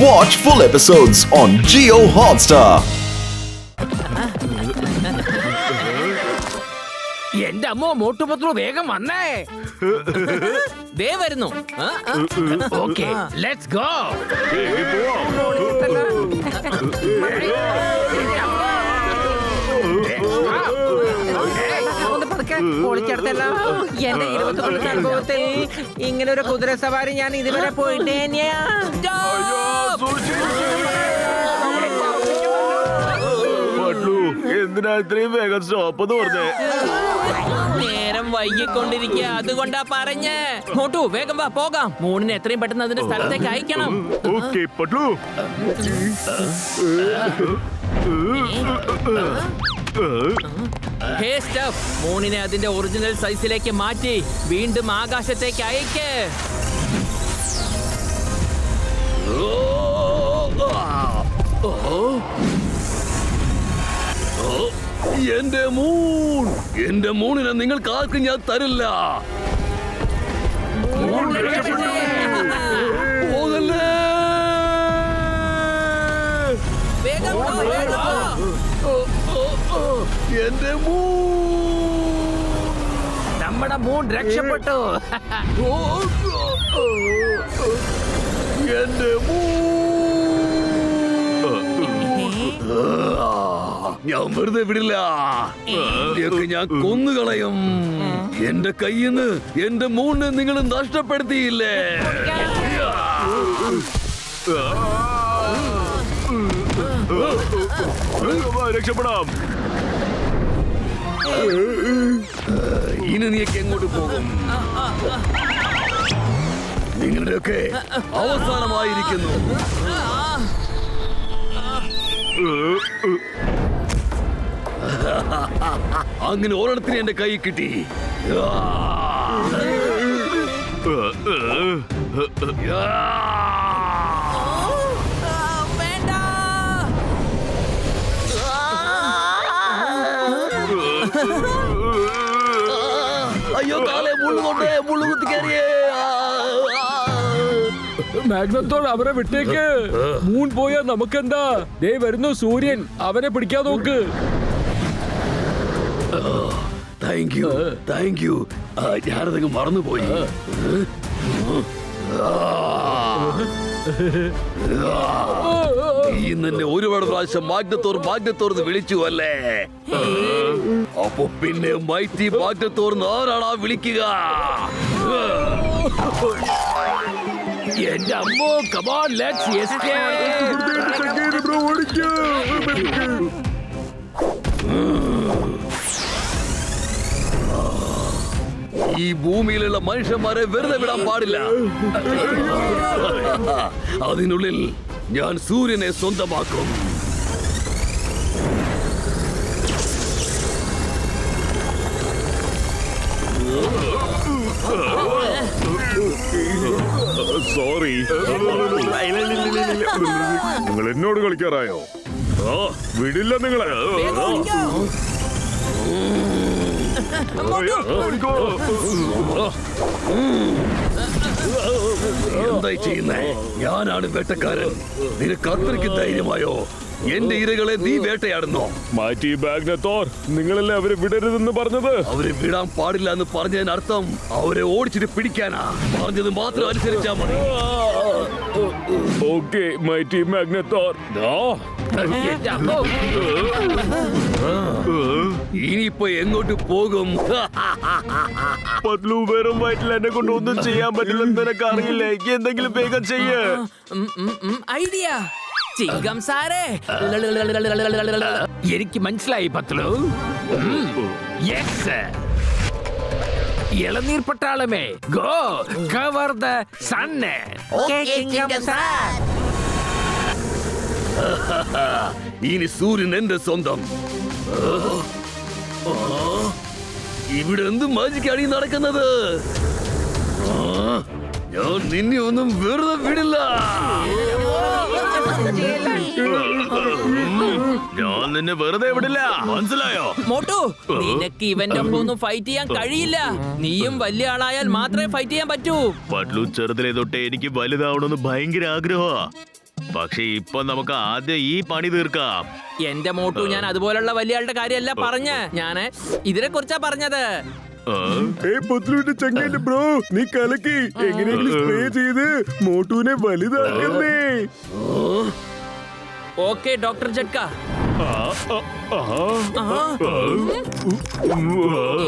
Watch full episodes on Jio Hotstar. എന്റെ അമ്മോ മോട്ടുപത്രു വേഗം വന്നേ. ദേ വരുന്നു. Okay let's go. പൊളിച്ചെടുത്തല്ല. എന്റെ 21 അനുഭവത്തിൽ ഇങ്ങനെ ഒരു കുതിര സവാരി ഞാൻ ഇതുവരെ പോയിട്ടേ. എന്തിനാ ഇത്രയും വേഗം സ്റ്റോപ്പ് എന്ന് പറഞ്ഞേ? നേരം വൈകിക്കൊണ്ടിരിക്കുക, അതുകൊണ്ടാ പറഞ്ഞേ. മോട്ടു വേഗം വാ പോകാം. മൂണിന് എത്രയും പെട്ടെന്ന് അതിന്റെ സ്ഥലത്തേക്ക് അയക്കണം. ഓക്കേ പട്ലു. ഹേ സ്റ്റഫ്, മൂണിനെ അതിന്റെ ഒറിജിനൽ സൈസിലേക്ക് മാറ്റി വീണ്ടും ആകാശത്തേക്ക് അയക്ക്. എന്റെ മൂണിനെ നിങ്ങൾക്ക് ആർക്കും ഞാൻ തരില്ല. പോകല്ലേ. എന്റെ നമ്മുടെ മൂൺ രക്ഷപ്പെട്ടു. എന്റെ ഞാൻ വെറുതെ വിടില്ല. ഇതൊക്കെ ഞാൻ കൊന്നുകളയും. എന്റെ കയ്യിന്ന് എന്റെ മൂണിനെ നിങ്ങൾ നഷ്ടപ്പെടുത്തിയില്ലേ? രക്ഷപ്പെടാം. ഇനി നീക്ക് എങ്ങോട്ട് പോകും? നിങ്ങളുടെയൊക്കെ അവസാനമായിരിക്കുന്നു. അങ്ങനെ ഒരിടത്തിന് എന്റെ കൈ കിട്ടി. അയ്യോ കാലേ മുള്ളുകൊണ്ടേ, മുള്ളുകുത്തി കയറിയേ. മാഗ്നത്തോൾ അവരെ വിട്ടേക്ക്. മൂൺ പോയാ നമുക്കെന്താ? ദേ വരുന്നു സൂര്യൻ, അവനെ പിടിക്കാൻ നോക്ക്. Thank you. ഞാനതങ്ങ് മറന്നുപോയി. ഇന്നെ ഒരുപാട് പ്രാവശ്യം മാഗ്നത്തോർ വിളിച്ചു അല്ലേ? അപ്പൊ പിന്നെ മൈറ്റി മാഗ്നത്തോർ ആരാണാ വിളിക്കുക? എന്റെ അമ്മോ come on, let's escape. ഈ ഭൂമിയിലുള്ള മനുഷ്യന്മാരെ വെറുതെ വിടാൻ പാടില്ല. അതിനുള്ളിൽ ഞാൻ സൂര്യനെ സ്വന്തമാക്കും. സോറി, നിങ്ങൾ എന്നോട് കളിക്കാറായോ? വിടില്ല നിങ്ങളെ. എന്തായി ചെയ്യുന്നേ? ഞാനാണ് വേട്ടക്കാരൻ. നിനക്ക് അത്രയ്ക്ക് ധൈര്യമായോ? എന്റെ ഇരകളെ നീ വേട്ടയാടുന്നോ? മാറ്റി മാഗ്നത്തോർ, നിങ്ങളല്ലേ അവരെ വിടരുതെന്ന് പറഞ്ഞത്? അവരെ വിടാൻ പാടില്ല എന്ന് പറഞ്ഞതിനർത്ഥം അവരെ ഓടിച്ചിട്ട് പിടിക്കാനാ. പറഞ്ഞത് മാത്രം അനുസരിച്ചാ മതി. Okay mighty Magnathor. ഇനിയിപ്പോ എങ്ങോട്ട് പോകും? പത്ലു, വെറും വയറ്റിൽ എന്നെ കൊണ്ട് ഒന്നും ചെയ്യാൻ പറ്റില്ലെന്ന് നിനക്ക് അറിയില്ലേ? എന്തെങ്കിലും വേഗം ചെയ്യ്. ഐഡിയ ചിങ്കം സാറേ. എനിക്ക് മനസ്സിലായി പത്ലു. യെസ്, ഇളനീർ പട്ടാളമേ, ഗോ കവർ ദ സൺ. ഇനി സൂര്യൻ എന്റെ സ്വന്തം. ഇവിടെ എന്ത് മാജിക്കാണ് ഈ നടക്കുന്നത്? ഞാൻ നിന്നെ ഒന്നും വെറുതെ വിടില്ല. ഞാൻ നിന്നെ വെറുതെ വിടില്ല, മനസ്സിലായോ? മോട്ടു, നിനക്ക് ഇവന്റെ ഒപ്പം ഒന്നും ഫൈറ്റ് ചെയ്യാൻ കഴിയില്ല. നീയും വലിയ ആളായാൽ മാത്രമേ ഫൈറ്റ് ചെയ്യാൻ പറ്റൂ. പട്ലു, ചെറുതിലെ തൊട്ടേ എനിക്ക് വലുതാവണമെന്ന് ഭയങ്കര ആഗ്രഹമാ. പക്ഷെ ഇപ്പൊ നമുക്ക് ആദ്യം ഈ പണി തീർക്കാം. എന്റെ മോട്ടു, ഞാൻ അതുപോലുള്ള വലിയ ആളുടെ കാര്യമല്ല പറഞ്ഞ്, ഞാന് ഇതിനെ കുറിച്ചാ പറഞ്ഞത്. പത്ലുവിന്റെ ചങ്ങേന്റെ ബ്രോ, നീ കലക്കി എങ്ങനെയെങ്കിലും സ്പ്രേ ചെയ്ത് മോട്ടുവിനെ വലുതാക്കുന്നേ. Okay doctor ജഡ്ക.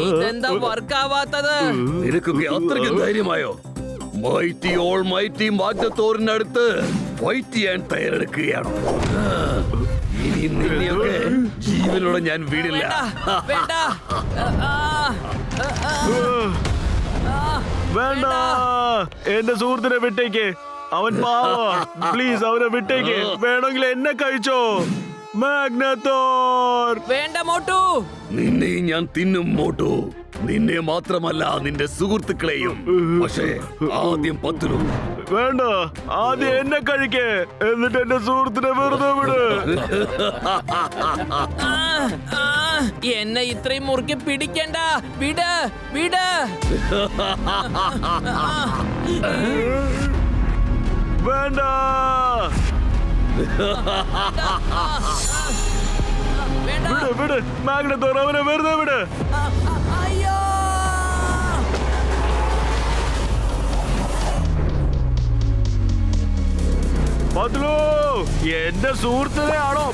ഇതെന്താ വർക്ക് ആവാത്തത്? നിനക്കൊക്കെ അത്രയ്ക്ക് ധൈര്യമായോ? മൈറ്റി ഓൾ മൈറ്റി മാഗ്നത്തോറിനടുത്ത് ഫൈറ്റ് ചെയ്യാൻ തയ്യാറെടുക്കുകയാണോ? ഇനി നിന്നെയൊക്കെ ജീവനോടെ ഞാൻ വിടില്ല. വേണ്ട, വേണ്ട, എന്റെ സുഹൃത്തിനെ വിട്ടേക്ക്. അവൻ പാവാ. പ്ലീസ് അവനെ വിട്ടേക്ക്. വേണമെങ്കിൽ എന്നെ കഴിച്ചോ മാഗ്നത്തോർ. വേണ്ട മോട്ടു. നിന്നെ ഞാൻ തിന്നും മോട്ടു. നിന്നെ മാത്രമല്ല നിന്റെ സുഹൃത്തുക്കളെയും. പക്ഷേ ആദ്യം പത്ലു. വേണ്ട, ആദ്യം എന്നെ കഴിക്കേ, എന്നിട്ട് എന്റെ സുഹൃത്തിനെ വെറുതെ വിട്. എന്നെ ഇത്രയും മുറുക്കി പിടിക്കണ്ട. വിട്, വിട്. വേണ്ട, വിട് വിട്. മാഗ്നത്തോർ അവനെ വെറുതെ വിട്. അയ്യോ. പത്ലു, എന്റെ സുഹൃത്തിനെ ആണോ?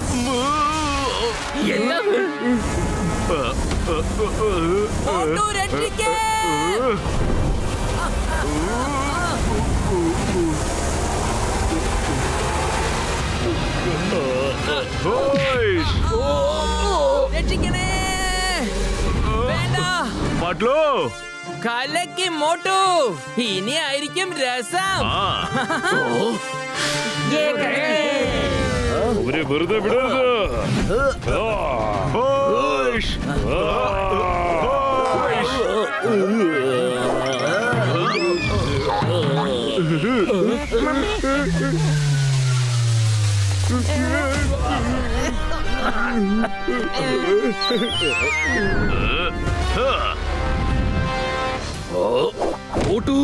മോട്ടു രക്ഷിക്കേ. രക്ഷിക്കണേ. വേണ്ട. പത്ലു, കലക്കി മോട്ടു. ഇനി ആയിരിക്കും രസം. അവരെ വെറുതെ വിടരുത്. മോട്ടു,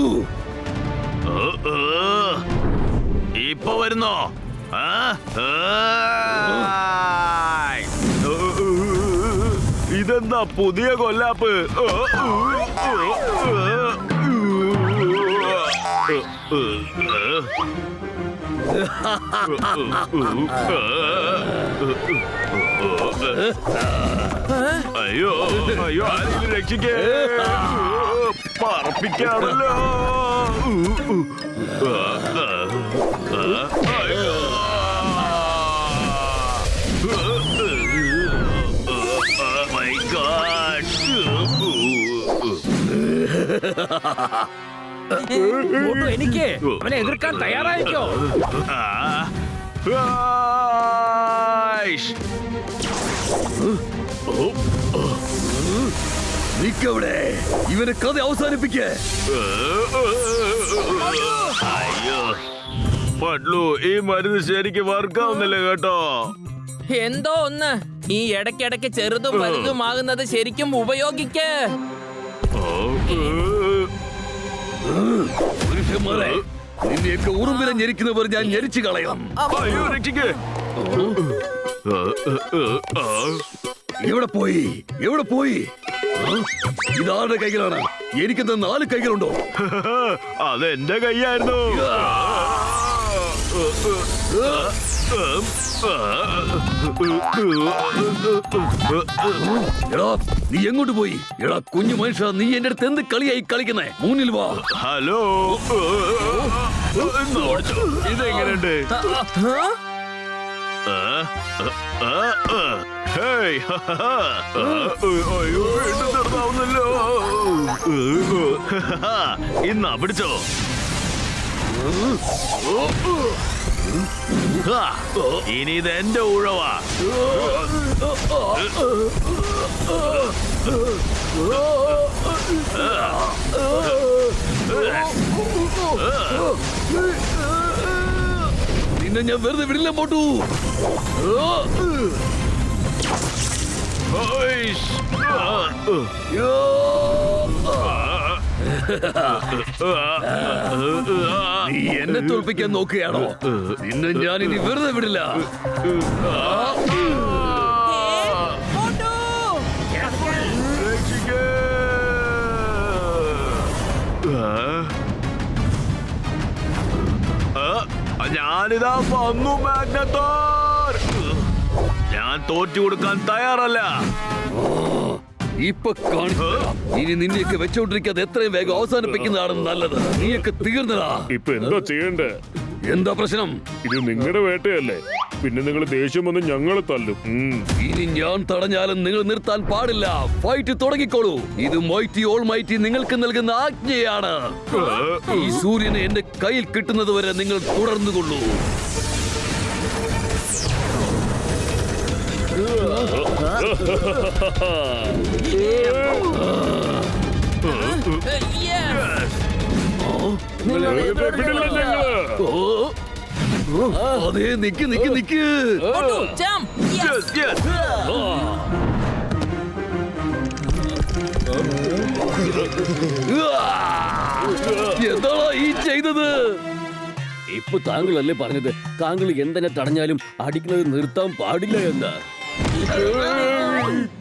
ഇപ്പൊ വരുന്നോ? ഇതെന്താ പുതിയ കൊല്ലാപ്പ്? അയ്യോ അയ്യോ, ആരെങ്കിലും രക്ഷിക്കേ. പറപ്പിക്കാണല്ലോ. My God. മോട്ടു, എനിക്ക് അവനെ എതിർക്കാൻ തയ്യാറായിക്കോ. നിക്കവിടെ. ഇവനെ കഥ അവസാനിപ്പിക്കേ. അയ്യോ പട്ലു, ഈ മരുന്ന് ശരിക്കും വർക്കാവുന്നില്ല കേട്ടോ. എന്തോ ഒന്ന് ഈ ഇടയ്ക്കിടയ്ക്ക് ചെറുതും വലുതുമാകുന്നത് ശരിക്കും ഉപയോഗിക്ക്. പുരുഷന്മാരെ, നിന്നെയൊക്കെ ഉറുമ്പിനെ ഞെരിക്കുന്നവർ ഞാൻ ഞെരിച്ചു കളയാം. അയ്യോ രക്ഷിക്കേ. എവിടെ പോയി? എവിടെ പോയി? ഇതാരുടെ കൈകളാണ്? എനിക്കെന്താ 4 കൈകളുണ്ടോ? അതെന്റെ കൈയായിരുന്നു. എടാ, നീ എങ്ങോട്ട് പോയി? എടാ കുഞ്ഞു മനുഷ്യ, നീ എന്റെ അടുത്ത് എന്ത് കളിയായി കളിക്കുന്നേ? മുന്നിൽ വാ. ഹലോ, ഇതെങ്ങനെയുണ്ട്? ഹേയ്, അയ്യോ വീണ്ടും ചെറുതാവുന്നല്ലോ. ഇന്നാ പിടിച്ചോ. ഇനി ഇത് എന്റെ ഊഴവാ. നിന്നെ ഞാൻ വെറുതെ വിടില്ല മോട്ടു. നീ എന്നെ തോൽപ്പിക്കാൻ നോക്കുകയാണോ? നിന്നെ ഞാൻ ഇനി വെറുതെ വിടില്ല. മോട്ടു! രക്ഷിക്കേ. ഞാനിതാ വന്നു മാഗ്നത്തോർ. ഞാൻ തോറ്റു കൊടുക്കാൻ തയ്യാറല്ല. ഇപ്പൊ കാണിച്ചു. ഇനി നിന്നെയൊക്കെ വെച്ചോണ്ടിരിക്കാതെ എത്രയും വേഗം അവസാനിപ്പിക്കുന്നതാണ് നല്ലത്. നീയൊക്കെ തീർന്നടാ. ഇപ്പൊ എന്താ ചെയ്യണ്ടേ? എന്താ പ്രശ്നം? ഇത് നിങ്ങളുടെ വേട്ടയല്ലേ, പിന്നെ നിങ്ങൾ ദേഷ്യം വന്ന് ഞങ്ങളെ തല്ലും. ഇനി ഞാൻ തടഞ്ഞാലും നിങ്ങൾ നിർത്താൻ പാടില്ല. ഫൈറ്റ് തുടങ്ങിക്കോളൂ. ഇത് മൈറ്റി ഓൾ മൈറ്റി നിങ്ങൾക്ക് നൽകുന്ന ആജ്ഞയാണ്. ഈ സൂര്യനെ എന്റെ കയ്യിൽ കിട്ടുന്നത് വരെ നിങ്ങൾ തുടർന്നുകൊള്ളൂ. വിടില്ല ഞങ്ങള്. അതെ, നിക്ക് നിക്ക് നിക്ക്. മോട്ടു, jump! Yes! എന്താണോ ഈ ചെയ്തത്? ഇപ്പൊ താങ്കളല്ലേ പറഞ്ഞത് താങ്കൾ എന്തെന്നെ തടഞ്ഞാലും അടിക്കുന്നത് നിർത്താൻ പാടില്ല എന്ന്.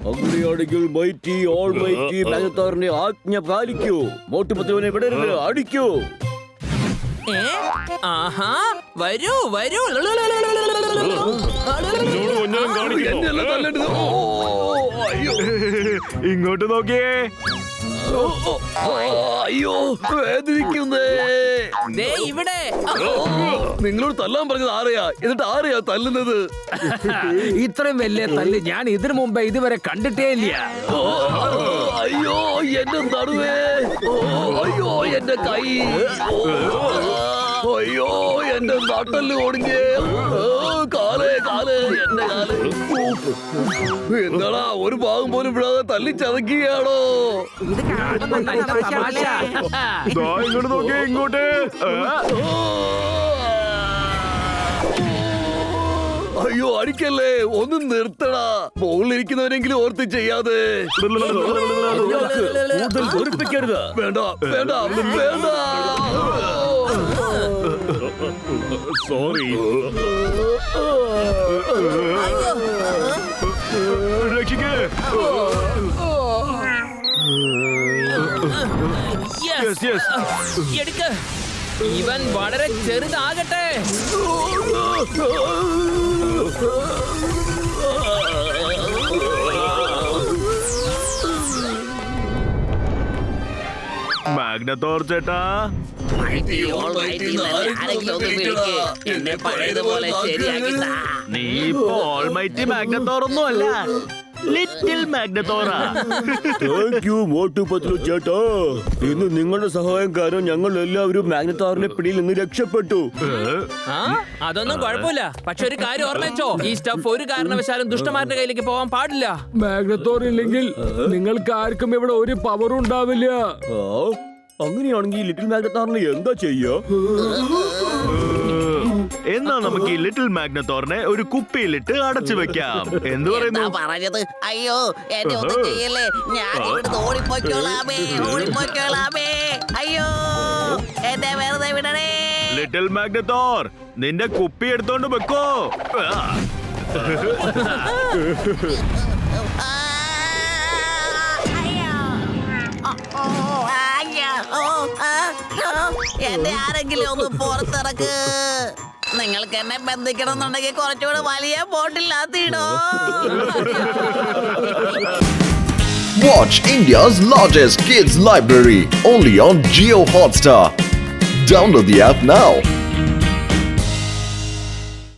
അങ്ങനെയാണെങ്കിൽ മൈറ്റി ഓൾ മൈറ്റി മാഗ്നത്തോറിന്റെ ആജ്ഞ പാലിക്കൂ. മോട്ടുപത്തുവിനെ വിടരുത്, അടിക്കൂ. ആഹാ, വരൂ വരൂ. കൊഞ്ഞനം കാണിക്കുന്നു. എന്നെയല്ല തല്ലേണ്ടത്. ഓ, അയ്യോ. ഇങ്ങോട്ട് നോക്കിയേ. അയ്യോ, വേദനിക്കുന്നേ. ദേ ഇവിടെ. നിങ്ങളോട് തല്ലാൻ പറഞ്ഞത് ആരെയാ? എന്നിട്ട് ആരെയാ തല്ലുന്നത്? ഇത്രയും വലിയ തല്ല് ഞാൻ ഇതിനു മുമ്പേ ഇതുവരെ കണ്ടിട്ടേ ഇല്ല. അയ്യോ, എന്റെ നടുവേ. അയ്യോ, എന്റെ കൈ. അയ്യോ, എന്റെ നട്ടല് ഒടിഞ്ഞേ. കാലേ കാലേ, എന്റെ കാല്. എന്താടാ, ഒരു ഭാഗം പോലും വിടാതെ തല്ലി ചതക്കുകയാണോ? ദാ ഇങ്ങോട്ട് നോക്കിയേ, ഇങ്ങോട്ട്. അയ്യോ, അടിക്കല്ലേ, ഒന്ന് നിർത്തടാ. മുകളിലിരിക്കുന്നവരെങ്കിലും ഓർത്ത് ചെയ്യാതെ. കൂടുതൽ വെറുപ്പിക്കരുത്. വേണ്ട വേണ്ട വേണ്ട. സോറി. രക്ഷിക്കേ. Yes. Yes. എടുക്ക്. ഇവൻ വളരെ ചെറുതാകട്ടെ. മാഗ്നത്തോർ ചേട്ടാ, എന്നെ പഴയതുപോലെ ശരിയാക്കിത്താ. നീ ഇപ്പൊ ഓൾമൈറ്റി മാഗ്നത്തോർ ഒന്നും അല്ല, ലിറ്റിൽ മാഗ്നത്തോറാ. താങ്ക് യു മോട്ടുപത്ലു ചേട്ടാ. ഇന്ന് നിങ്ങളുടെ സഹായം കാരണം ഞങ്ങൾ എല്ലാവരും മാഗ്നത്തോറിന്റെ പിടിയിൽ നിന്ന് രക്ഷപ്പെട്ടു. ആ, അതൊന്നും കുഴപ്പമില്ല. പക്ഷെ ഒരു കാര്യം ഓർമ്മിച്ചോ, ഈ സ്റ്റഫ് ഒരു കാരണവശാലും ദുഷ്ടന്മാരുടെ കയ്യിലേക്ക് പോകാൻ പാടില്ല. മാഗ്നത്തോർ ഇല്ലെങ്കിൽ നിങ്ങൾക്ക് ആർക്കും ഇവിടെ ഒരു പവറും ഉണ്ടാവില്ല. അങ്ങനെയാണെങ്കിൽ ലിറ്റിൽ മാഗ്നത്തോറിന് എന്താ ചെയ്യാ? എന്നാ നമുക്ക് ഈ ലിറ്റിൽ മാഗ്നത്തോറിനെ ഒരു കുപ്പിയിലിട്ട് അടച്ചു വെക്കാം. എന്ത് പറയുന്നു? പറഞ്ഞത്? അയ്യോ, എന്നെ ഒന്നും ചെയ്യല്ലേ. ഞാൻ ഇവിടുന്ന് ഓടിപ്പോയിക്കോളാമേ, ഓടിപ്പോയിക്കോളാമേ. അയ്യോ, എന്നെ വെറുതെ വിടണേ. ലിറ്റിൽ മാഗ്നത്തോർ, നിന്റെ കുപ്പി എടുത്തോണ്ട് വെക്കോ. ആ, അയ്യോ. ഓ, അയ്യോ. എന്നെ ആരെങ്കിലും ഒന്ന് പുറത്തിറക്ക്. നിങ്ങൾക്ക് എന്നെ ബന്ധിക്കണം എന്നുണ്ടെങ്കിൽ കുറച്ചുകൂടെ വലിയ ബോട്ടില്ലാത്തിടോ. Watch India's largest kids library only on Jio Hotstar. Download the app now.